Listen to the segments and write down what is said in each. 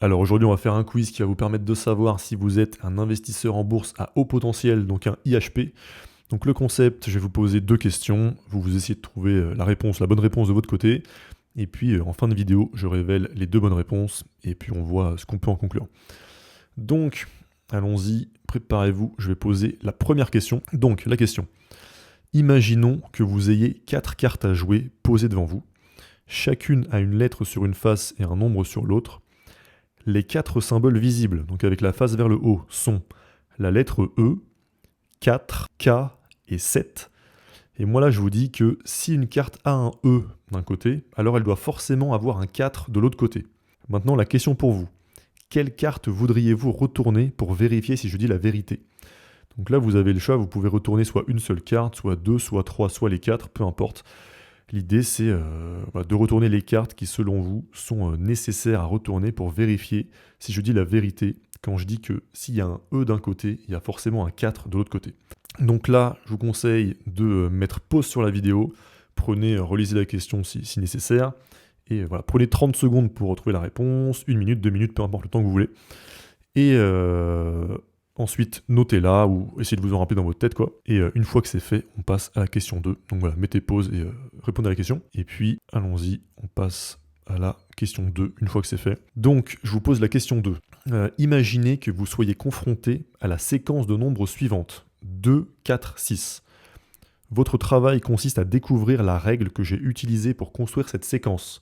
Alors aujourd'hui, on va faire un quiz qui va vous permettre de savoir si vous êtes un investisseur en bourse à haut potentiel, donc un IHP. Donc le concept, je vais vous poser deux questions, vous essayez de trouver la bonne réponse de votre côté, et puis en fin de vidéo, je révèle les deux bonnes réponses, et puis on voit ce qu'on peut en conclure. Donc, allons-y, préparez-vous, je vais poser la première question. Donc, la question. Imaginons que vous ayez 4 cartes à jouer posées devant vous. Chacune a une lettre sur une face et un nombre sur l'autre. Les 4 symboles visibles, donc avec la face vers le haut, sont la lettre E, 4, K et 7. Et moi là, je vous dis que si une carte a un E d'un côté, alors elle doit forcément avoir un 4 de l'autre côté. Maintenant, la question pour vous. Quelle carte voudriez-vous retourner pour vérifier si je dis la vérité? Donc là, vous avez le choix, vous pouvez retourner soit une seule carte, soit deux, soit trois, soit les 4, peu importe. L'idée, c'est de retourner les cartes qui, selon vous, sont nécessaires à retourner pour vérifier si je dis la vérité quand je dis que s'il y a un E d'un côté, il y a forcément un 4 de l'autre côté. Donc là, je vous conseille de mettre pause sur la vidéo, relisez la question si nécessaire, et voilà, prenez 30 secondes pour retrouver la réponse, 1 minute, 2 minutes, peu importe le temps que vous voulez. Et ensuite, notez-la ou essayez de vous en rappeler dans votre tête, quoi. Et une fois que c'est fait, on passe à la question 2. Donc voilà, mettez pause et répondez à la question. Et puis, allons-y, on passe à la question 2, une fois que c'est fait. Donc, je vous pose la question 2. Imaginez que vous soyez confronté à la séquence de nombres suivante. 2, 4, 6. Votre travail consiste à découvrir la règle que j'ai utilisée pour construire cette séquence.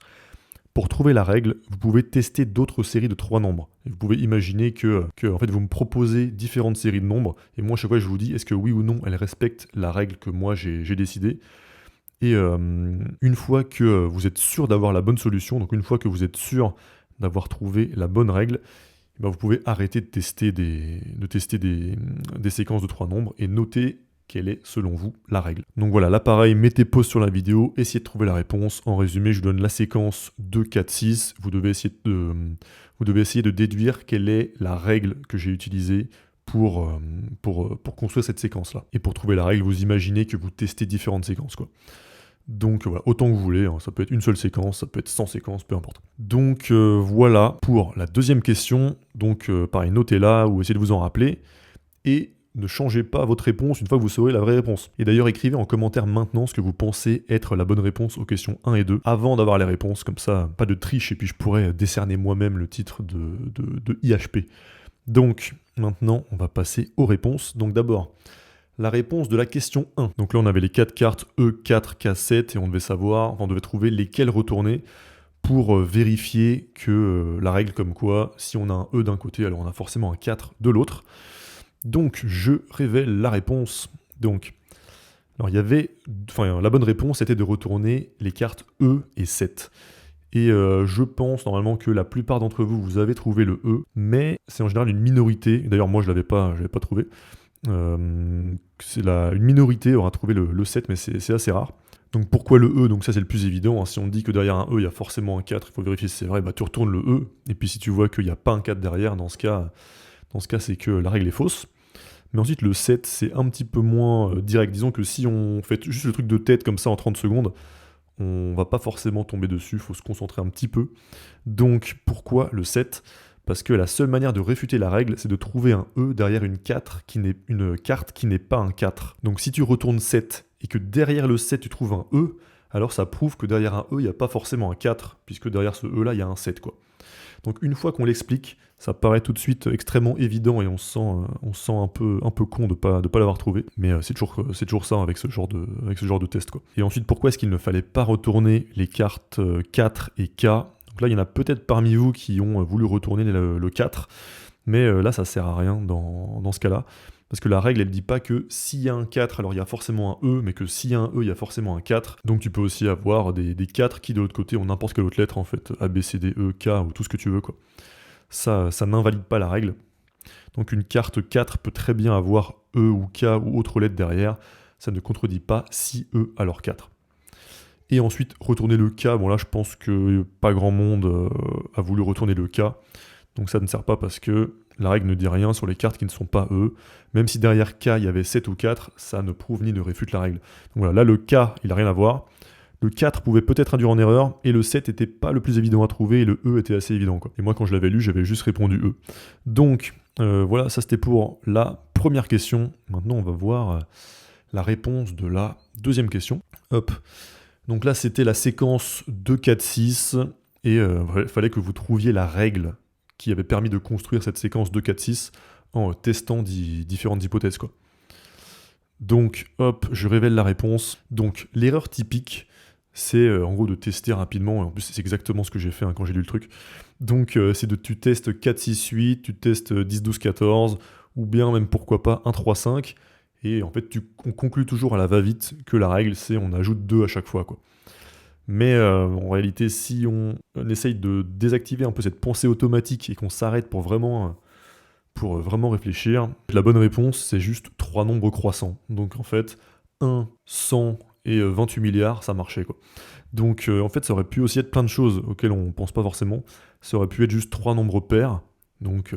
Pour trouver la règle, vous pouvez tester d'autres séries de 3 nombres. Et vous pouvez imaginer que en fait, vous me proposez différentes séries de nombres, et moi, chaque fois, je vous dis, est-ce que oui ou non, elles respectent la règle que moi, j'ai décidée. Et une fois que vous êtes sûr d'avoir la bonne solution, donc une fois que vous êtes sûr d'avoir trouvé la bonne règle, vous pouvez arrêter de tester des séquences de 3 nombres et noter quelle est, selon vous, la règle. Donc voilà, là pareil, mettez pause sur la vidéo, essayez de trouver la réponse. En résumé, je vous donne la séquence 2, 4, 6. Vous devez essayer de déduire quelle est la règle que j'ai utilisée pour construire cette séquence-là. Et pour trouver la règle, vous imaginez que vous testez différentes séquences, quoi. Donc voilà, autant que vous voulez, hein, ça peut être une seule séquence, ça peut être 100 séquences, peu importe. Donc voilà pour la deuxième question. Donc pareil, notez-la ou essayez de vous en rappeler. Et ne changez pas votre réponse une fois que vous saurez la vraie réponse. Et d'ailleurs, écrivez en commentaire maintenant ce que vous pensez être la bonne réponse aux questions 1 et 2, avant d'avoir les réponses, comme ça, pas de triche, et puis je pourrais décerner moi-même le titre de IHP. Donc, maintenant, on va passer aux réponses. Donc d'abord, la réponse de la question 1. Donc là, on avait les 4 cartes E4, K7, et on devait trouver lesquelles retourner pour vérifier que la règle comme quoi, si on a un E d'un côté, alors on a forcément un 4 de l'autre. Donc, je révèle la réponse. Donc, alors la bonne réponse était de retourner les cartes E et 7. Et je pense normalement que la plupart d'entre vous, vous avez trouvé le E, mais c'est en général une minorité. D'ailleurs, moi, je l'avais pas trouvé. Une minorité aura trouvé le 7, mais c'est assez rare. Donc pourquoi le E? Donc ça c'est le plus évident, hein. Si on dit que derrière un E il y a forcément un 4, il faut vérifier si c'est vrai, tu retournes le E, et puis si tu vois qu'il n'y a pas un 4 derrière, dans ce cas c'est que la règle est fausse. Mais ensuite le 7 c'est un petit peu moins direct, disons que si on fait juste le truc de tête comme ça en 30 secondes, on va pas forcément tomber dessus, il faut se concentrer un petit peu. Donc pourquoi le 7? Parce que la seule manière de réfuter la règle, c'est de trouver un E derrière une carte qui n'est pas un 4. Donc si tu retournes 7 et que derrière le 7 tu trouves un E, alors ça prouve que derrière un E, il n'y a pas forcément un 4, puisque derrière ce E là, il y a un 7, quoi. Donc une fois qu'on l'explique, ça paraît tout de suite extrêmement évident et on se sent un peu con de pas l'avoir trouvé. Mais c'est toujours ça avec ce genre de test, quoi. Et ensuite, pourquoi est-ce qu'il ne fallait pas retourner les cartes 4 et K? Donc là, il y en a peut-être parmi vous qui ont voulu retourner le 4, mais là, ça sert à rien dans ce cas-là. Parce que la règle, elle dit pas que s'il y a un 4, alors il y a forcément un E, mais que s'il y a un E, il y a forcément un 4. Donc tu peux aussi avoir des 4 qui, de l'autre côté, ont n'importe quelle autre lettre, en fait, A, B, C, D, E, K, ou tout ce que tu veux, quoi. Ça n'invalide pas la règle. Donc une carte 4 peut très bien avoir E ou K ou autre lettre derrière. Ça ne contredit pas si E, alors 4. Et ensuite, retourner le K. Bon là, je pense que pas grand monde a voulu retourner le K. Donc ça ne sert pas parce que la règle ne dit rien sur les cartes qui ne sont pas E. Même si derrière K, il y avait 7 ou 4, ça ne prouve ni ne réfute la règle. Donc voilà, là, le K, il n'a rien à voir. Le 4 pouvait peut-être induire en erreur, et le 7 était pas le plus évident à trouver, et le E était assez évident, quoi. Et moi, quand je l'avais lu, j'avais juste répondu E. Donc, voilà, ça c'était pour la première question. Maintenant, on va voir la réponse de la deuxième question. Hop. Donc là, c'était la séquence 2, 4, 6, et il fallait que vous trouviez la règle qui avait permis de construire cette séquence 2, 4, 6 en testant différentes hypothèses, quoi. Donc, hop, je révèle la réponse. Donc, l'erreur typique, c'est en gros de tester rapidement, et en plus c'est exactement ce que j'ai fait quand j'ai lu le truc. Donc, tu testes 4, 6, 8, tu testes 10, 12, 14, ou bien même pourquoi pas 1, 3, 5, et en fait on conclut toujours à la va-vite que la règle c'est on ajoute 2 à chaque fois, quoi. Mais en réalité, si on essaye de désactiver un peu cette pensée automatique et qu'on s'arrête pour vraiment réfléchir, la bonne réponse, c'est juste 3 nombres croissants. Donc en fait, 1, 100 et 28 milliards, ça marchait, quoi. Donc en fait, ça aurait pu aussi être plein de choses auxquelles on pense pas forcément. Ça aurait pu être juste 3 nombres pairs, donc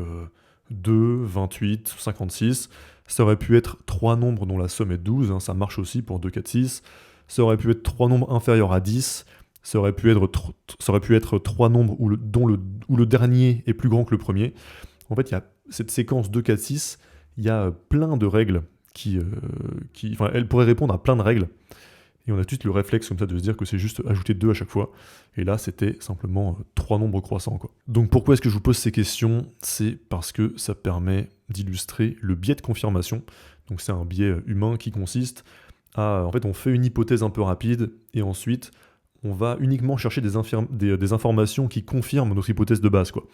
2, 28, 56. Ça aurait pu être 3 nombres dont la somme est 12, ça marche aussi pour 2, 4, 6. Ça aurait pu être 3 nombres inférieurs à 10. Ça aurait pu être 3 nombres où le dernier est plus grand que le premier. En fait, il y a cette séquence 2, 4, 6, il y a plein de règles elle pourrait répondre à plein de règles. Et on a juste le réflexe comme ça de se dire que c'est juste ajouter 2 à chaque fois. Et là, c'était simplement 3 nombres croissants, quoi. Donc pourquoi est-ce que je vous pose ces questions? C'est parce que ça permet d'illustrer le biais de confirmation. Donc c'est un biais humain qui consiste à... En fait, on fait une hypothèse un peu rapide, et ensuite, on va uniquement chercher des informations qui confirment notre hypothèse de base, quoi.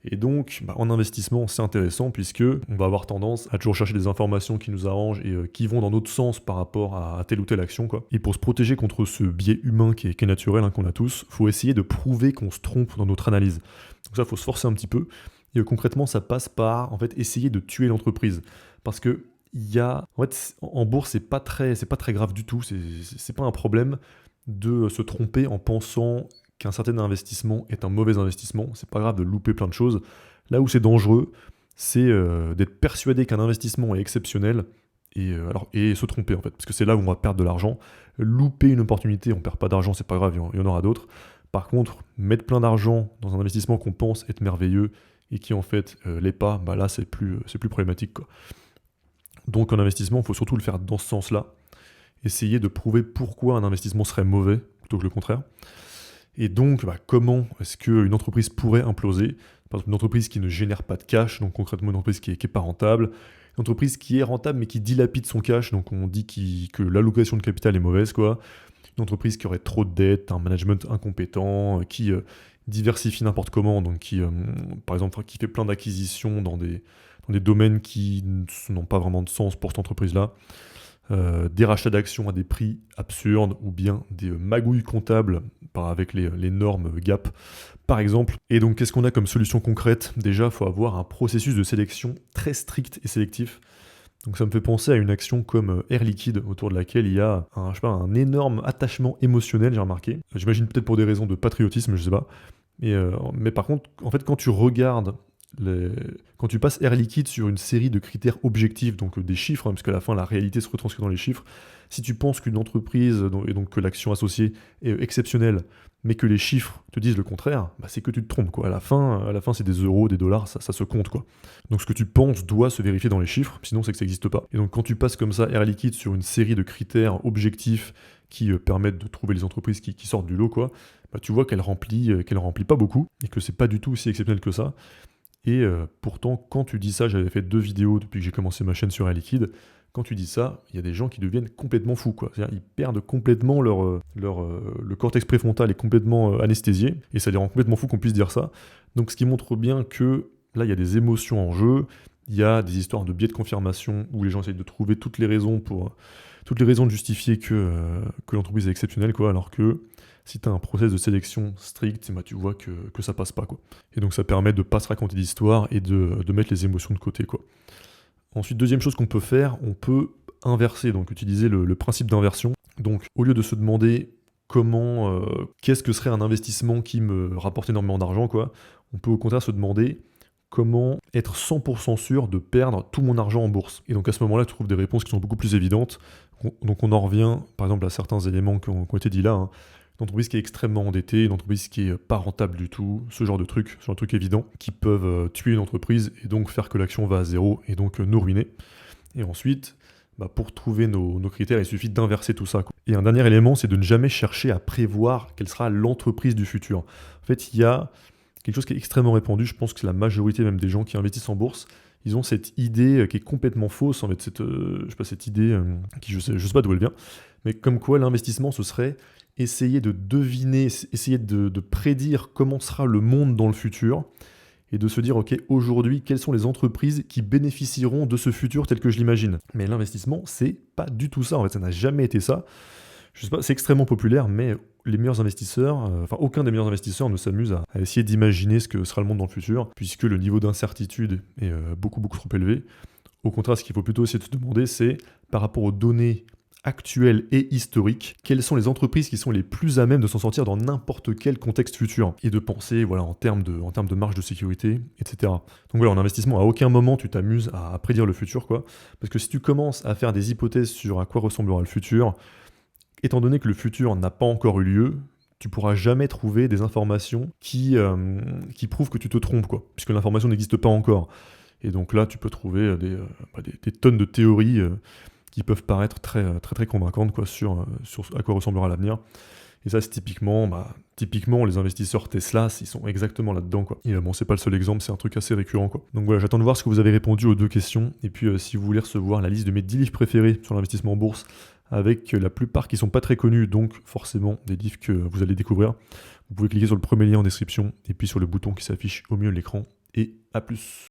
Et donc, en investissement, c'est intéressant puisque on va avoir tendance à toujours chercher des informations qui nous arrangent et qui vont dans notre sens par rapport à telle ou telle action, quoi. Et pour se protéger contre ce biais humain qui est naturel, qu'on a tous, il faut essayer de prouver qu'on se trompe dans notre analyse. Donc ça, il faut se forcer un petit peu. Et concrètement, ça passe par en fait essayer de tuer l'entreprise. Parce que en bourse, c'est pas très grave du tout. C'est pas un problème de se tromper en pensant qu'un certain investissement est un mauvais investissement. C'est pas grave de louper plein de choses. Là où c'est dangereux, c'est d'être persuadé qu'un investissement est exceptionnel et se tromper, en fait, parce que c'est là où on va perdre de l'argent. Louper une opportunité, on perd pas d'argent, c'est pas grave, il y en aura d'autres. Par contre, mettre plein d'argent dans un investissement qu'on pense être merveilleux et qui en fait l'est pas, là c'est plus problématique, quoi. Donc en investissement, il faut surtout le faire dans ce sens-là. Essayer de prouver pourquoi un investissement serait mauvais plutôt que le contraire. Et donc, comment est-ce qu'une entreprise pourrait imploser? Par exemple, une entreprise qui ne génère pas de cash, donc concrètement une entreprise qui est pas rentable, une entreprise qui est rentable mais qui dilapide son cash, donc on dit que l'allocation de capital est mauvaise, quoi. Une entreprise qui aurait trop de dettes, un management incompétent, qui diversifie n'importe comment, donc par exemple, qui fait plein d'acquisitions dans des domaines qui n'ont pas vraiment de sens pour cette entreprise-là. Des rachats d'actions à des prix absurdes ou bien des magouilles comptables avec les normes GAAP par exemple. Et donc qu'est-ce qu'on a comme solution concrète? Déjà, il faut avoir un processus de sélection très strict et sélectif. Donc ça me fait penser à une action comme Air Liquide, autour de laquelle il y a un énorme attachement émotionnel, j'ai remarqué. J'imagine peut-être pour des raisons de patriotisme, je sais pas. Mais par contre, en fait, quand tu regardes quand tu passes Air Liquide sur une série de critères objectifs, donc des chiffres, parce qu'à la fin la réalité se retranscrit dans les chiffres, si tu penses qu'une entreprise, et donc que l'action associée est exceptionnelle, mais que les chiffres te disent le contraire, c'est que tu te trompes, quoi. À la fin c'est des euros, des dollars, ça se compte, quoi. Donc ce que tu penses doit se vérifier dans les chiffres, sinon c'est que ça n'existe pas. Et donc quand tu passes comme ça Air Liquide sur une série de critères objectifs qui permettent de trouver les entreprises qui sortent du lot, quoi, tu vois qu'elle remplit pas beaucoup, et que c'est pas du tout aussi exceptionnel que ça. Et pourtant, quand tu dis ça, j'avais fait 2 vidéos depuis que j'ai commencé ma chaîne sur Air Liquide, quand tu dis ça, il y a des gens qui deviennent complètement fous, quoi. C'est-à-dire, ils perdent complètement le cortex préfrontal est complètement anesthésié, et ça les rend complètement fous qu'on puisse dire ça. Donc ce qui montre bien que là, il y a des émotions en jeu, il y a des histoires de biais de confirmation, où les gens essayent de trouver toutes les raisons de justifier que l'entreprise est exceptionnelle, quoi, alors que si tu as un process de sélection strict, tu vois que ça passe pas, quoi. Et donc ça permet de pas se raconter d'histoire et de mettre les émotions de côté, quoi. Ensuite, deuxième chose qu'on peut faire, on peut inverser, donc utiliser le principe d'inversion. Donc au lieu de se demander qu'est-ce que serait un investissement qui me rapporte énormément d'argent, quoi, on peut au contraire se demander comment être 100% sûr de perdre tout mon argent en bourse? Et donc à ce moment-là, tu trouves des réponses qui sont beaucoup plus évidentes. Donc on en revient, par exemple, à certains éléments qui ont été dits là, hein. Une entreprise qui est extrêmement endettée, une entreprise qui est pas rentable du tout, ce genre de trucs évidents qui peuvent tuer une entreprise et donc faire que l'action va à zéro et donc nous ruiner. Et ensuite, pour trouver nos critères, il suffit d'inverser tout ça, quoi. Et un dernier élément, c'est de ne jamais chercher à prévoir quelle sera l'entreprise du futur. En fait, il y a quelque chose qui est extrêmement répandu, je pense que c'est la majorité même des gens qui investissent en bourse, ils ont cette idée qui est complètement fausse, en fait, cette idée qui je sais pas d'où elle vient, mais comme quoi l'investissement, ce serait essayer de deviner, essayer de prédire comment sera le monde dans le futur, et de se dire, ok, aujourd'hui, quelles sont les entreprises qui bénéficieront de ce futur tel que je l'imagine. Mais l'investissement, c'est pas du tout ça, en fait, ça n'a jamais été ça. Je sais pas, c'est extrêmement populaire, mais les meilleurs investisseurs, aucun des meilleurs investisseurs ne s'amuse à essayer d'imaginer ce que sera le monde dans le futur, puisque le niveau d'incertitude est beaucoup, beaucoup trop élevé. Au contraire, ce qu'il faut plutôt essayer de se demander, c'est par rapport aux données actuelles et historiques, quelles sont les entreprises qui sont les plus à même de s'en sortir dans n'importe quel contexte futur, et de penser en termes de marge de sécurité, etc. Donc voilà, en investissement, à aucun moment tu t'amuses à prédire le futur, quoi, parce que si tu commences à faire des hypothèses sur à quoi ressemblera le futur, étant donné que le futur n'a pas encore eu lieu, tu pourras jamais trouver des informations qui prouvent que tu te trompes, quoi, puisque l'information n'existe pas encore. Et donc là, tu peux trouver des tonnes de théories qui peuvent paraître très, très, très convaincantes, quoi, sur à quoi ressemblera l'avenir. Et ça, c'est typiquement les investisseurs Tesla, ils sont exactement là-dedans, quoi. Et bon, c'est pas le seul exemple, c'est un truc assez récurrent, quoi. Donc voilà, j'attends de voir ce que vous avez répondu aux 2 questions. Et puis, si vous voulez recevoir la liste de mes 10 livres préférés sur l'investissement en bourse, avec la plupart qui sont pas très connus, donc forcément des livres que vous allez découvrir, vous pouvez cliquer sur le premier lien en description, et puis sur le bouton qui s'affiche au milieu de l'écran. Et à plus.